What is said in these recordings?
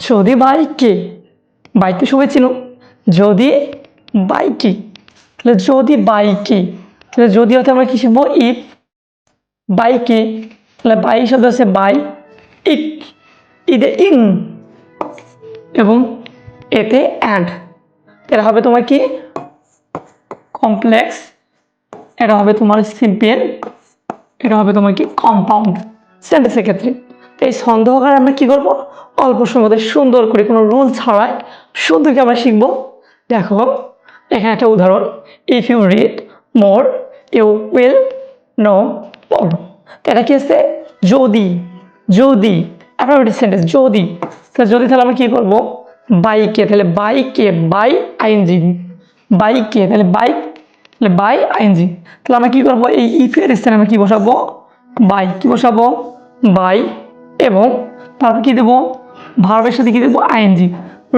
যদি বাইকে বাইককে সবাই চিনো। যদি বাইকে তাহলে যদি বাইকে তাহলে যদি হতে আমরা কি শিখবো ইফ। বাইকে তাহলে বাই শব্দ আছে বাই। ইক ইদে ইন এবং এতে অ্যাড। এটা হবে তোমার কি কমপ্লেক্স, এটা হবে তোমার সিম্পল, এটা হবে তোমার কি কম্পাউন্ড সেন্টেন্সের ক্ষেত্রে। তো এই সন্দেহকার আমরা কি করব অল্প সময় মধ্যে সুন্দর করে কোনো রুল ছাড়াই সুন্দর করে আমরা শিখবো। দেখো এখানে একটা উদাহরণ, if you read more you will know more. এটা কি আছে যদি, যদি অ্যাফার্মেটিভ সেন্টেন্স যদি। তাহলে যদি তাহলে আমরা কি করবো বাইকে তাহলে বাইকে বাই আইএনজি, বাইকে তাহলে বাইক তাহলে বাই আইএনজি। তাহলে আমরা কি করবো এই ইফের স্থানে আমরা কি বসাবো বাই, কি বসাবো বাই এবং তারপর কি দেবো ভার্বের সাথে কি দেবো আইএনজি।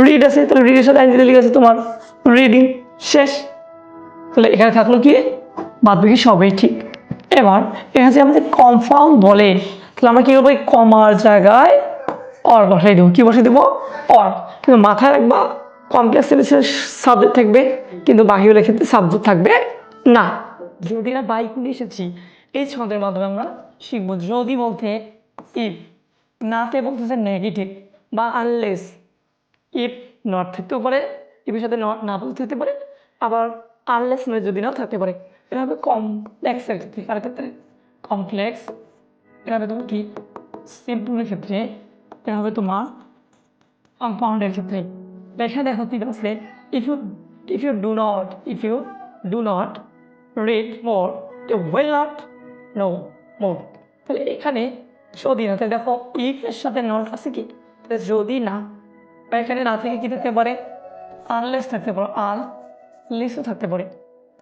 রিড আছে তাহলে রিডের সাথে আইএনজি লিখে আছে তোমার রিডিং, শেষ। তাহলে এখানে থাকলো কি বাদ বাকি সবই ঠিক। এবার এখানে যে আমাদের কম্পাউন্ড বলে তাহলে আমরা কি করবো এই কমার জায়গায় অর বসাই দেবো, কি বসাই দেবো অর। কিন্তু মাথায় রাখবা কমপ্লেক্স সাবজেক্ট থাকবে কিন্তু বাকিগুলোর ক্ষেত্রে সাবজেক্ট থাকবে না। যদি না বাইক নিয়ে এসেছি এই ছন্দের মাধ্যমে আমরা শিখবো। যদি বলতে ইফ, নাতে বলতেছে নেগেটিভ বা আনলেস। ইফ নট থাকতেও পারে, ইফের সাথে নট না বলতে থাকতে পারে, আবার আনলেস মানে যদি নাও থাকতে পারে। এটা হবে কমপ্লেক্সের ক্ষেত্রে, কার ক্ষেত্রে কমপ্লেক্স। এটা হবে তোমার কি সিম্পলের ক্ষেত্রে, এটা হবে তোমার কম্পাউন্ডের ক্ষেত্রে। এখানে দেখো কি আছে if you if you do not if you do not read more you will not know more. তাহলে এখানে যদি না, তাহলে দেখো ইফ এর সাথে নট আছে কি তাহলে যদি না, বা এখানে না থেকে কি থাকতে পারে আনলেস থাকতে পারে, আনলেসও থাকতে পারে।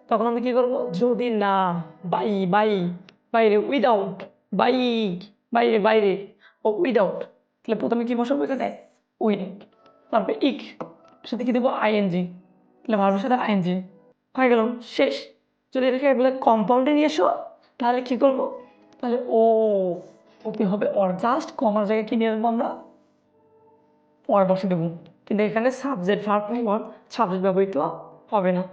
তখন আমরা কী করবো যদি না বাই বাই বাইরে উইদাউট বাই বাইরে বাইরে ও উইদাউট, তাহলে প্রথমে কী বসাবো এখানে উইন, তারপরে ইক সাথে কী দেবো আইএনজি, তাহলে ভার্বের সাথে আইএনজি হয়ে গেল শেষ। যদি এটাকে বলে কম্পাউন্ডে নিয়ে এসো তাহলে কী করবো তাহলে ও ওকে হবে অর, জাস্ট কমার জায়গায় কী নিয়ে আসবো আমরা অর বসে দেবো। কিন্তু এখানে সাবজেক্ট ভার্ব সাবজেক্ট ব্যবহৃত হবে না।